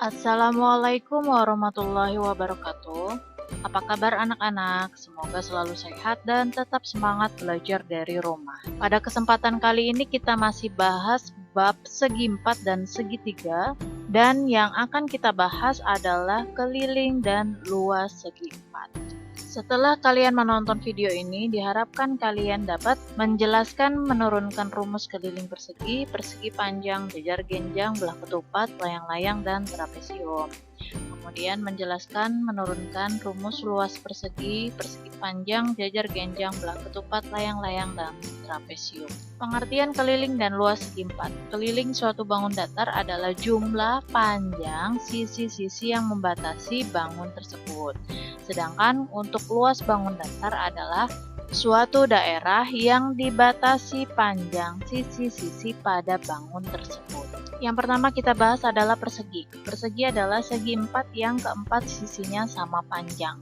Assalamualaikum warahmatullahi wabarakatuh. Apa kabar anak-anak? Semoga selalu sehat dan tetap semangat belajar dari rumah. Pada kesempatan kali ini kita masih bahas bab segi 4 dan segitiga. Dan yang akan kita bahas adalah keliling dan luas segi 4. Setelah kalian menonton video ini, diharapkan kalian dapat menjelaskan menurunkan rumus keliling persegi, persegi panjang, jajar genjang, belah ketupat, layang-layang, dan trapesium. Kemudian menjelaskan menurunkan rumus luas persegi, persegi panjang, jajar genjang, belah ketupat, layang-layang, dan trapesium. Pengertian keliling dan luas segi 4. Keliling suatu bangun datar adalah jumlah panjang sisi-sisi yang membatasi bangun tersebut. Sedangkan untuk luas bangun datar adalah suatu daerah yang dibatasi panjang sisi-sisi pada bangun tersebut. Yang pertama kita bahas adalah persegi. Persegi adalah segi 4 yang keempat sisinya sama panjang.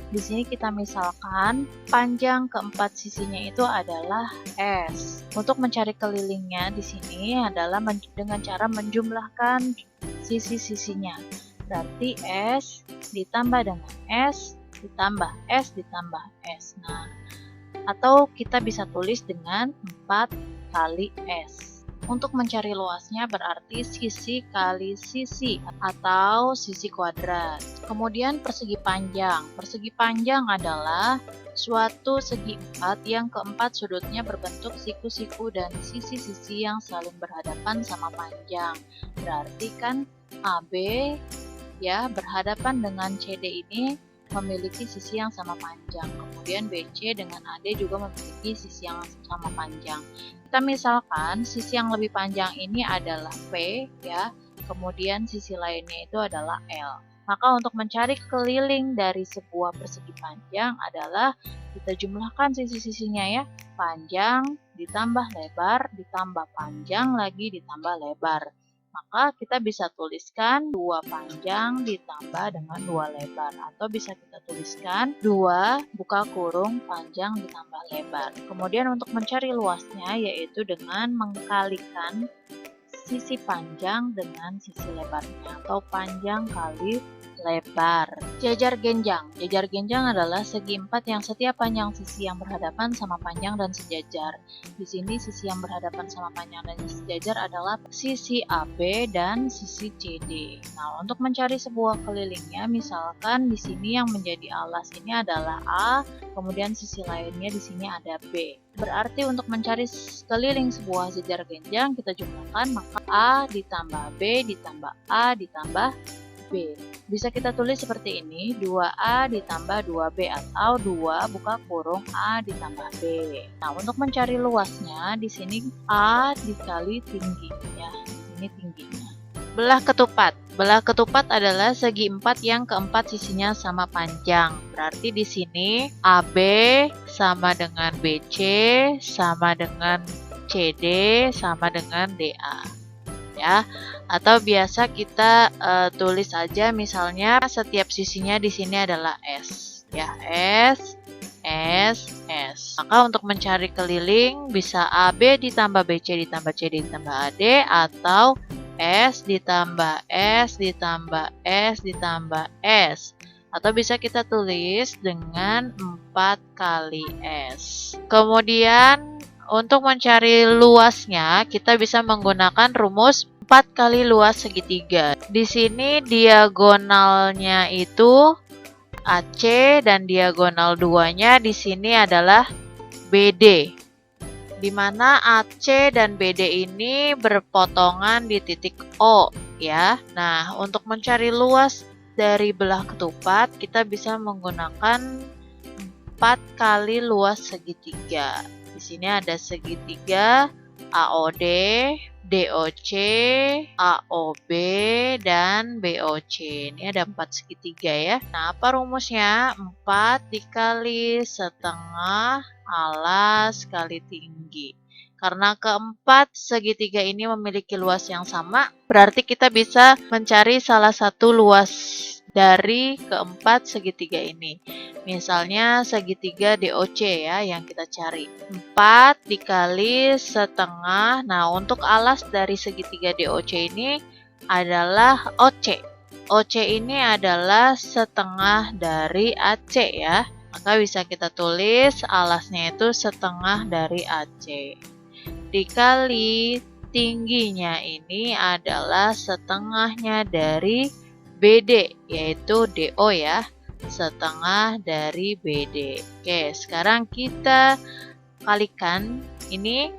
Di sini kita misalkan panjang keempat sisinya itu adalah S. Untuk mencari kelilingnya di sini adalah dengan cara menjumlahkan sisi-sisinya. Berarti S ditambah dengan S ditambah S ditambah S. Nah, atau kita bisa tulis dengan 4 kali S. Untuk mencari luasnya berarti sisi kali sisi atau sisi kuadrat. Kemudian persegi panjang. Persegi panjang adalah suatu segi 4 yang keempat sudutnya berbentuk siku-siku dan sisi-sisi yang saling berhadapan sama panjang. Berarti kan AB ya berhadapan dengan CD ini memiliki sisi yang sama panjang. Kemudian BC dengan AD juga memiliki sisi yang sama panjang. Kita misalkan sisi yang lebih panjang ini adalah P ya. Kemudian sisi lainnya itu adalah L. Maka untuk mencari keliling dari sebuah persegi panjang adalah kita jumlahkan sisi-sisinya ya. Panjang ditambah lebar ditambah panjang lagi ditambah lebar. Maka kita bisa tuliskan 2 panjang ditambah dengan 2 lebar. Atau bisa kita tuliskan 2 buka kurung panjang ditambah lebar. Kemudian untuk mencari luasnya yaitu dengan mengkalikan sisi panjang dengan sisi lebarnya. Atau panjang kali lebar. Jajar genjang. Jajar genjang adalah segi 4 yang setiap panjang sisi yang berhadapan sama panjang dan sejajar. Di sini sisi yang berhadapan sama panjang dan sejajar adalah sisi AB dan sisi CD. Nah, untuk mencari sebuah kelilingnya, misalkan di sini yang menjadi alas ini adalah A, kemudian sisi lainnya di sini ada B. Berarti untuk mencari keliling sebuah jajar genjang kita jumlahkan, maka A ditambah B ditambah A ditambah B. Bisa kita tulis seperti ini, 2A ditambah 2B atau 2 buka kurung A ditambah B. Nah, untuk mencari luasnya di sini A dikali tinggi ya. Ini tingginya. Belah ketupat. Belah ketupat adalah segi 4 yang keempat sisinya sama panjang. Berarti di sini AB sama dengan BC sama dengan CD sama dengan DA. Ya, atau biasa kita tulis aja misalnya setiap sisinya di sini adalah S ya, S S S. Maka untuk mencari keliling bisa AB ditambah BC ditambah CD ditambah AD atau S ditambah S ditambah S ditambah S, atau bisa kita tulis dengan 4 kali S. Kemudian untuk mencari luasnya, kita bisa menggunakan rumus 4 kali luas segitiga. Di sini diagonalnya itu AC dan diagonal 2-nya di sini adalah BD. Di mana AC dan BD ini berpotongan di titik O ya. Nah, untuk mencari luas dari belah ketupat, kita bisa menggunakan 4 kali luas segitiga. Di sini ada segitiga AOD, DOC, AOB, dan BOC. Ini ada 4 segitiga ya. Nah, apa rumusnya? 4 dikali setengah alas kali tinggi. Karena keempat segitiga ini memiliki luas yang sama, berarti kita bisa mencari salah satu luas dari keempat segitiga ini. Misalnya segitiga DOC ya yang kita cari. 4 dikali setengah. Nah, untuk alas dari segitiga DOC ini adalah OC. OC ini adalah setengah dari AC ya. Maka bisa kita tulis alasnya itu setengah dari AC. Dikali tingginya ini adalah setengahnya dari BD, yaitu DO ya. Setengah dari BD. Oke, sekarang kita kalikan. Ini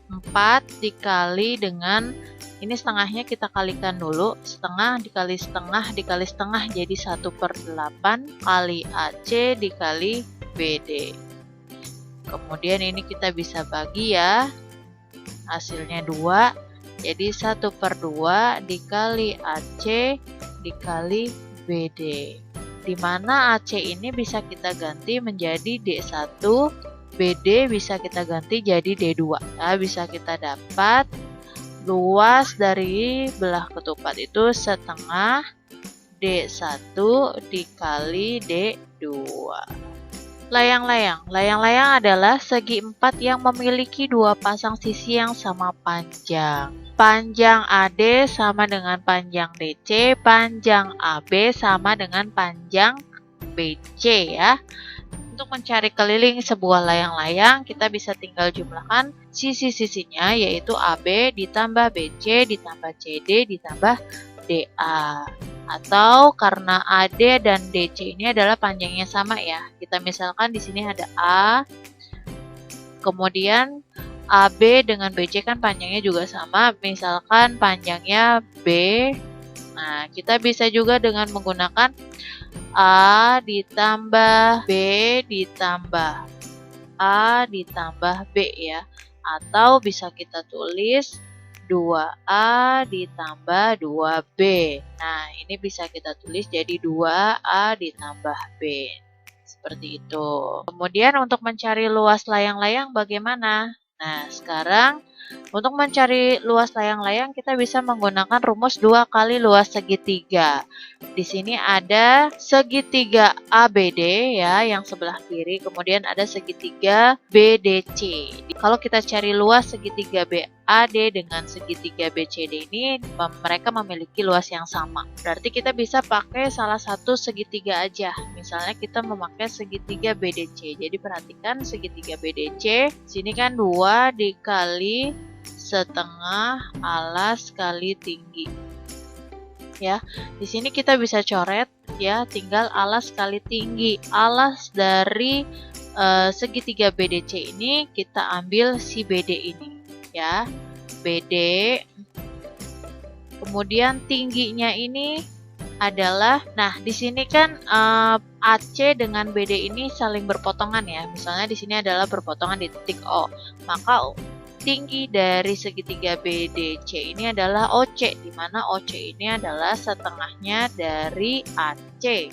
4 dikali dengan, ini setengahnya kita kalikan dulu, setengah dikali setengah dikali setengah jadi 1/8 kali AC dikali BD. Kemudian ini kita bisa bagi ya, hasilnya 2, jadi 1/2 dikali AC dikali BD. Dimana AC ini bisa kita ganti menjadi D1, BD bisa kita ganti jadi D2. Nah, bisa kita dapat luas dari belah ketupat itu setengah D1 dikali D2. Layang-layang. Layang-layang adalah segi 4 yang memiliki dua pasang sisi yang sama panjang. Panjang AD sama dengan panjang DC, panjang AB sama dengan panjang BC ya. Untuk mencari keliling sebuah layang-layang, kita bisa tinggal jumlahkan sisi-sisinya, yaitu AB ditambah BC ditambah CD ditambah DA. Atau karena AD dan DC ini adalah panjangnya sama ya. Kita misalkan di sini ada A, kemudian AB dengan BC kan panjangnya juga sama, misalkan panjangnya B. Nah, kita bisa juga dengan menggunakan A ditambah B ditambah A ditambah B ya. Atau bisa kita tulis 2A ditambah 2B. Nah, ini bisa kita tulis jadi 2A ditambah B. Seperti itu. Kemudian untuk mencari luas layang-layang bagaimana? Nah, sekarang untuk mencari luas layang-layang kita bisa menggunakan rumus 2 kali luas segitiga. Di sini ada segitiga ABD ya yang sebelah kiri, kemudian ada segitiga BDC. Kalau kita cari luas segitiga BAD dengan segitiga BCD ini, mereka memiliki luas yang sama. Berarti kita bisa pakai salah satu segitiga aja. Misalnya kita memakai segitiga BDC. Jadi perhatikan segitiga BDC, sini kan 2 dikali setengah alas kali tinggi. Ya, di sini kita bisa coret ya, tinggal alas kali tinggi. Alas dari segitiga BDC ini kita ambil si BD ini ya, BD. Kemudian tingginya ini adalah, nah di sini kan AC dengan BD ini saling berpotongan ya. Misalnya di sini adalah berpotongan di titik O, maka tinggi dari segitiga BDC ini adalah OC, di mana OC ini adalah setengahnya dari AC.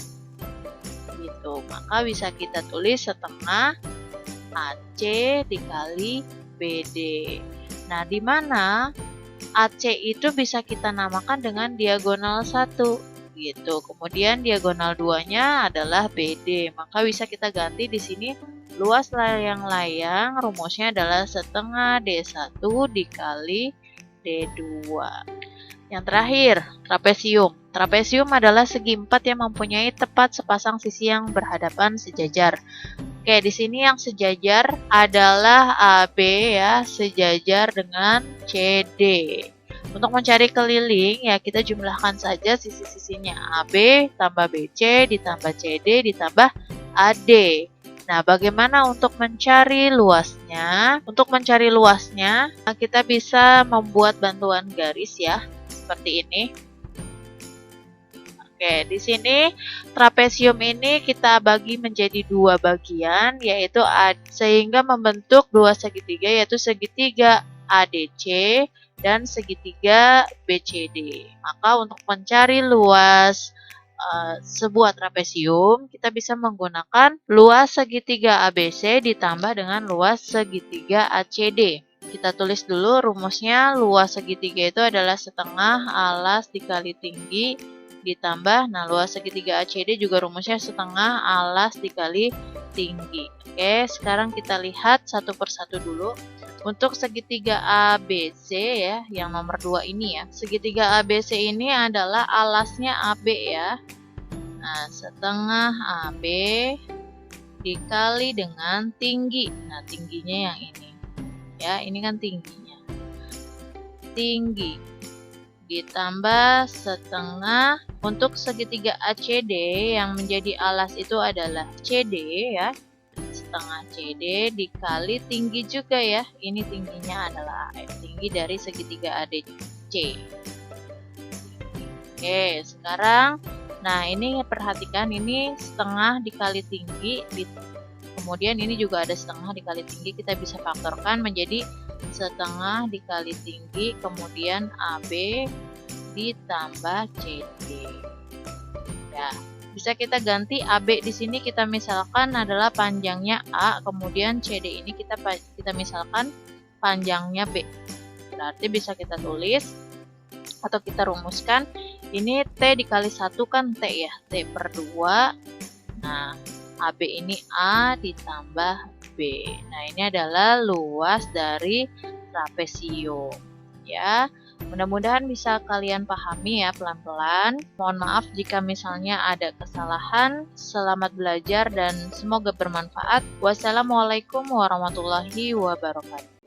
Gitu. Maka bisa kita tulis setengah AC dikali BD. Nah, di mana AC itu bisa kita namakan dengan diagonal 1 gitu. Kemudian diagonal 2-nya adalah BD. Maka bisa kita ganti di sini luas layang-layang rumusnya adalah setengah D1 dikali D2. Yang terakhir, trapesium. Trapesium adalah segi 4 yang mempunyai tepat sepasang sisi yang berhadapan sejajar. Oke, di sini yang sejajar adalah AB ya, sejajar dengan CD. Untuk mencari keliling ya kita jumlahkan saja sisi-sisinya, AB tambah BC ditambah CD ditambah AD. Nah, bagaimana untuk mencari luasnya? Untuk mencari luasnya, kita bisa membuat bantuan garis ya, seperti ini. Oke, di sini trapesium ini kita bagi menjadi dua bagian, yaitu sehingga membentuk dua segitiga, yaitu segitiga ADC dan segitiga BCD. Maka untuk mencari luas sebuah trapesium, kita bisa menggunakan luas segitiga ABC ditambah dengan luas segitiga ACD. Kita tulis dulu rumusnya, luas segitiga itu adalah setengah alas dikali tinggi ditambah, nah luas segitiga ACD juga rumusnya setengah alas dikali tinggi. Oke, sekarang kita lihat satu persatu dulu. Untuk segitiga ABC ya, yang nomor 2 ini ya. Segitiga ABC ini adalah alasnya AB ya. Nah, setengah AB dikali dengan tinggi. Nah, tingginya yang ini. Ya, ini kan tingginya. Tinggi ditambah setengah. Untuk segitiga ACD yang menjadi alas itu adalah CD ya. Setengah CD dikali tinggi juga ya. Ini tingginya adalah tinggi dari segitiga ADC. Oke, sekarang nah ini perhatikan, ini setengah dikali tinggi, kemudian ini juga ada setengah dikali tinggi, kita bisa faktorkan menjadi setengah dikali tinggi, kemudian AB ditambah CD. Ya, bisa kita ganti AB di sini kita misalkan adalah panjangnya A, kemudian CD ini kita misalkan panjangnya B. Berarti bisa kita tulis atau kita rumuskan, ini T dikali 1 kan T ya, T per 2. Nah, AB ini A ditambah B. Nah, ini adalah luas dari trapesium. Ya, mudah-mudahan bisa kalian pahami ya pelan-pelan. Mohon maaf jika misalnya ada kesalahan. Selamat belajar dan semoga bermanfaat. Wassalamualaikum warahmatullahi wabarakatuh.